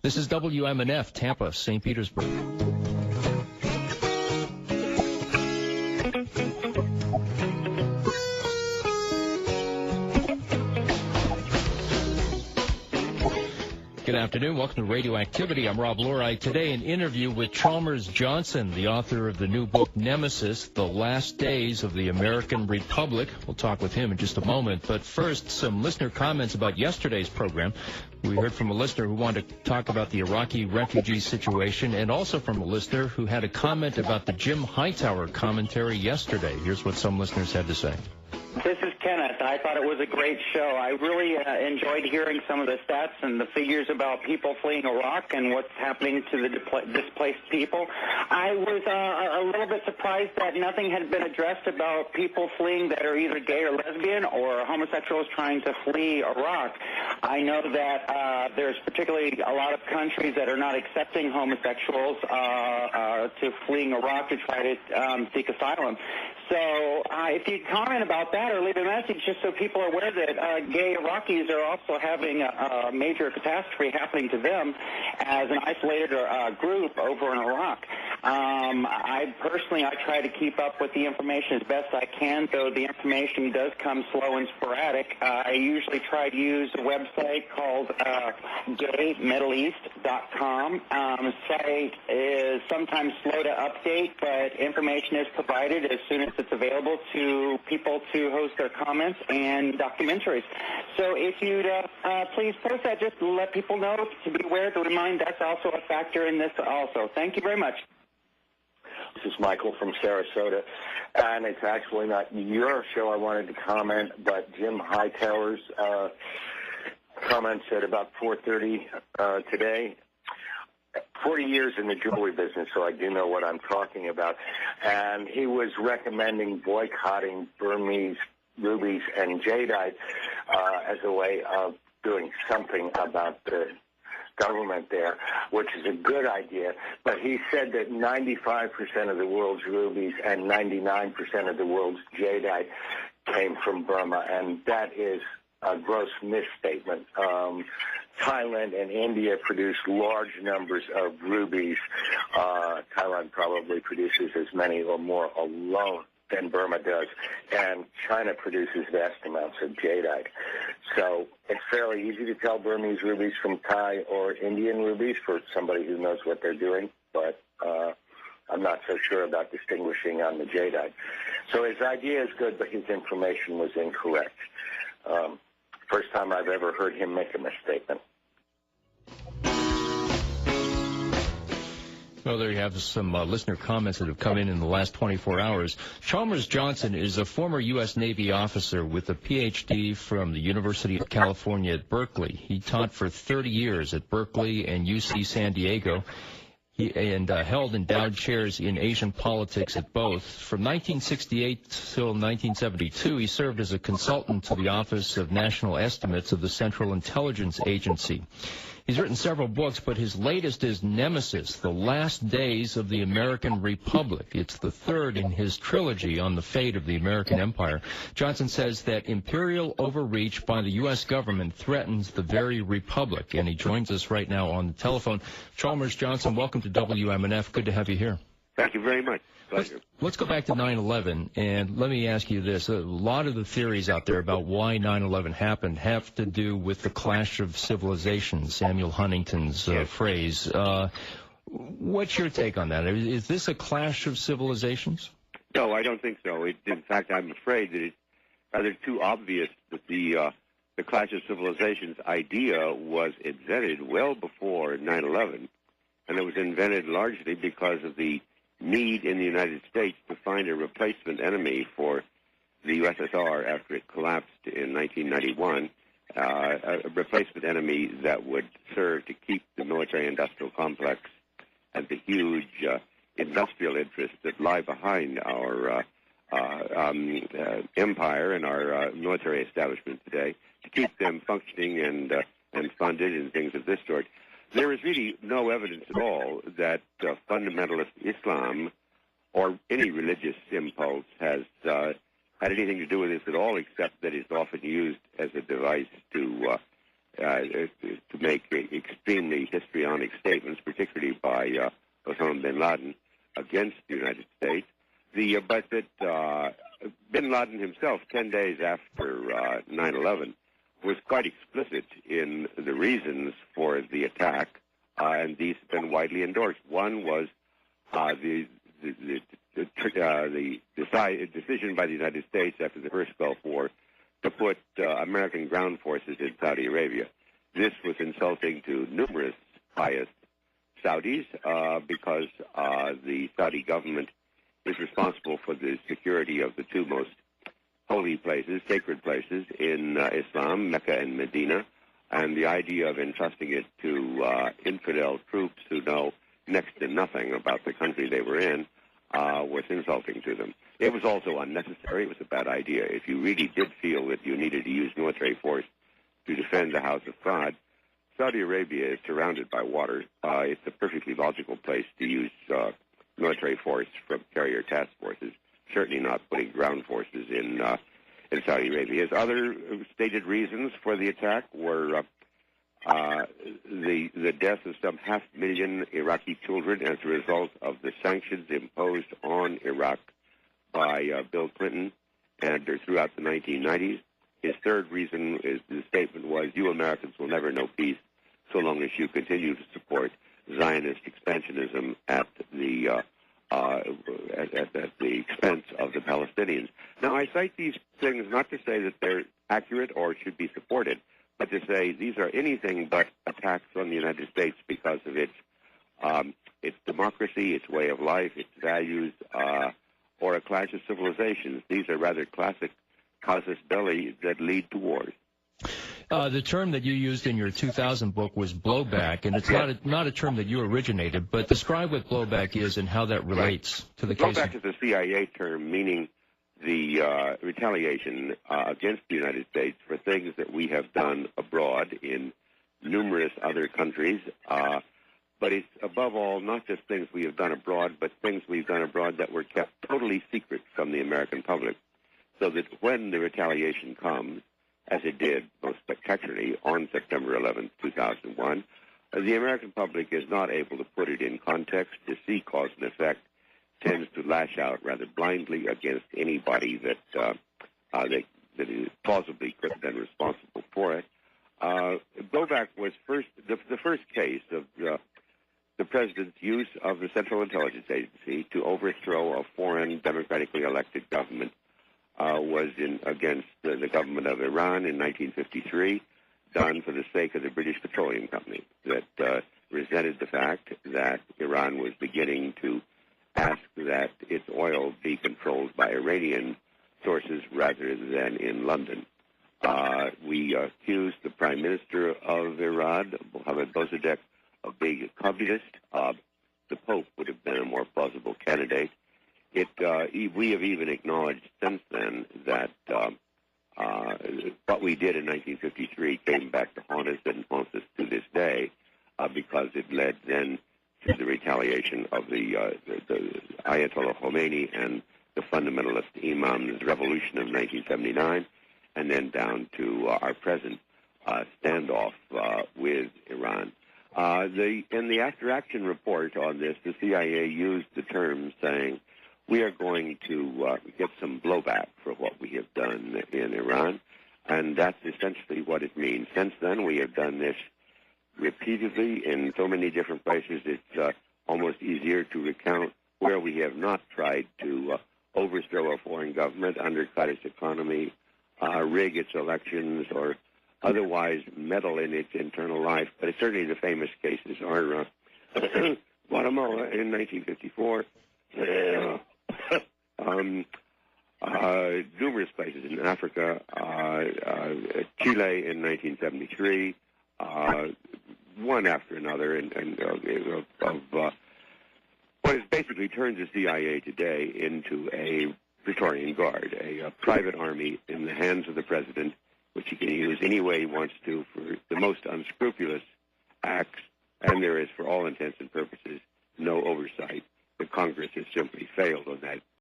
This is WMNF, Tampa, St. Petersburg. Good afternoon. Welcome to Radioactivity. I'm Rob Lurie. Today, an interview with Chamlers Johnson, the author of the new book, Nemesis, The Last Days of the American Republic. We'll talk with him in just a moment. But first, some listener comments about yesterday's program. We heard from a listener who wanted to talk about the Iraqi refugee situation, and also from a listener who had a comment about the Jim Hightower commentary yesterday. Here's what some listeners had to say. This is Kenneth. I thought it was a great show. I really enjoyed hearing some of the stats and the figures about people fleeing Iraq and what's happening to the displaced people. I was a little bit surprised that nothing had been addressed about people fleeing that are either gay or lesbian or homosexuals trying to flee Iraq. I know that there's particularly a lot of countries that are not accepting homosexuals to fleeing Iraq to try to seek asylum. So if you comment about that or leave a message just so people are aware that gay Iraqis are also having a major catastrophe happening to them as an isolated group over in Iraq. I try to keep up with the information as best I can, though the information does come slow and sporadic. I usually try to use a website called gaymiddleeast.com. Site is sometimes slow to update, but information is provided as soon as it's available to people to host their comments and documentaries. So if you'd please post that, just to let people know to be aware, to remind that's also a factor in this also. Thank you very much. This is Michael from Sarasota, and it's actually not your show I wanted to comment, but Jim Hightower's comments at about 4:30 today. 40 years in the jewelry business, so I do know what I'm talking about. And he was recommending boycotting Burmese rubies and jadeite as a way of doing something about the government there, which is a good idea. But he said that 95% of the world's rubies and 99% of the world's jadeite came from Burma, and that is a gross misstatement. Thailand and India produce large numbers of rubies. Thailand probably produces as many or more alone than Burma does, and China produces vast amounts of jadeite. So it's fairly easy to tell Burmese rubies from Thai or Indian rubies for somebody who knows what they're doing, but I'm not so sure about distinguishing on the jadeite. So his idea is good, but his information was incorrect. First time I've ever heard him make a misstatement. Well, there you have some listener comments that have come in the last 24 hours. Chamlers Johnson is a former U.S. Navy officer with a Ph.D. from the University of California at Berkeley. He taught for 30 years at Berkeley and UC San Diego. And held endowed chairs in Asian politics at both. From 1968 till 1972, he served as a consultant to the Office of National Estimates of the Central Intelligence Agency. He's written several books, but his latest is Nemesis, The Last Days of the American Republic. It's the third in his trilogy on the fate of the American empire. Johnson says that imperial overreach by the U.S. government threatens the very republic, and he joins us right now on the telephone. Chamlers Johnson, welcome to WMNF. Good to have you here. Thank you very much. Pleasure. Let's go back to 9/11, and let me ask you this. A lot of the theories out there about why 9/11 happened have to do with the clash of civilizations, Samuel Huntington's phrase. What's your take on that? Is this a clash of civilizations? No, I don't think so. In fact, I'm afraid that it's rather too obvious that the clash of civilizations idea was invented well before 9/11, and it was invented largely because of the need in the United States to find a replacement enemy for the USSR after it collapsed in 1991, a replacement enemy that would serve to keep the military-industrial complex and the huge industrial interests that lie behind our empire and our military establishment today, to keep them functioning and funded and things of this sort. There is really no evidence at all that fundamentalist Islam or any religious impulse has had anything to do with this at all, except that it's often used as a device to to make extremely histrionic statements, particularly by Osama bin Laden, against the United States. But that bin Laden himself, 10 days after 9/11, was quite explicit in the reasons for the attack, and these have been widely endorsed. One was the decision by the United States after the first Gulf War to put American ground forces in Saudi Arabia. This was insulting to numerous pious Saudis because the Saudi government is responsible for the security of the two most holy places, sacred places in Islam, Mecca and Medina, and the idea of entrusting it to infidel troops who know next to nothing about the country they were in was insulting to them. It was also unnecessary. It was a bad idea. If you really did feel that you needed to use military force to defend the house of God, Saudi Arabia is surrounded by water. It's a perfectly logical place to use military force from carrier task forces, certainly not putting ground forces in Saudi Arabia. His other stated reasons for the attack were the death of some 500,000 Iraqi children as a result of the sanctions imposed on Iraq by Bill Clinton and throughout the 1990s. His third reason is the statement was, you Americans will never know peace so long as you continue to support Zionist expansionism at the expense of the Palestinians. Now, I cite these things not to say that they're accurate or should be supported, but to say these are anything but attacks on the United States because of its democracy, its way of life, its values, or a clash of civilizations. These are rather classic casus belli that lead to wars. The term that you used in your 2000 book was blowback, and it's not a term that you originated, but describe what blowback is and how that relates to the case. Blowback is a CIA term meaning the retaliation against the United States for things that we have done abroad in numerous other countries. But it's, above all, not just things we have done abroad, but things we've done abroad that were kept totally secret from the American public, so that when the retaliation comes, as it did most spectacularly on September 11, 2001, the American public is not able to put it in context, to see cause and effect, tends to lash out rather blindly against anybody that is plausibly could have been responsible for it. Blowback was the first case of the president's use of the Central Intelligence Agency to overthrow a foreign democratically elected government was against the government of Iran in 1953, done for the sake of the British Petroleum Company, that resented the fact that Iran was beginning to ask that its oil be controlled by Iranian sources rather than in London. We accused the Prime Minister of Iran, Mohammad Mossadegh, of being a communist. The Pope would have been a more plausible candidate. We have even acknowledged since then that what we did in 1953 came back to haunt us and haunts us to this day because it led then to the retaliation of the Ayatollah Khomeini and the fundamentalist imam's revolution of 1979, and then down to our present standoff with Iran. In the after-action report on this, the CIA used the term saying, we are going to get some blowback for what we have done in Iran, and that's essentially what it means. Since then, we have done this repeatedly in so many different places, it's almost easier to recount where we have not tried to overthrow a foreign government, undercut its economy, rig its elections, or otherwise meddle in its internal life. But it's certainly the famous cases are Guatemala in 1954, numerous places in Africa, Chile in 1973, one after another, of what has basically turned the CIA today into a Praetorian Guard, a private army in the hands of the president, which he can use any way he wants to for the most unscrupulous acts, and there is, for all intents and purposes, no oversight. The Congress has simply failed on that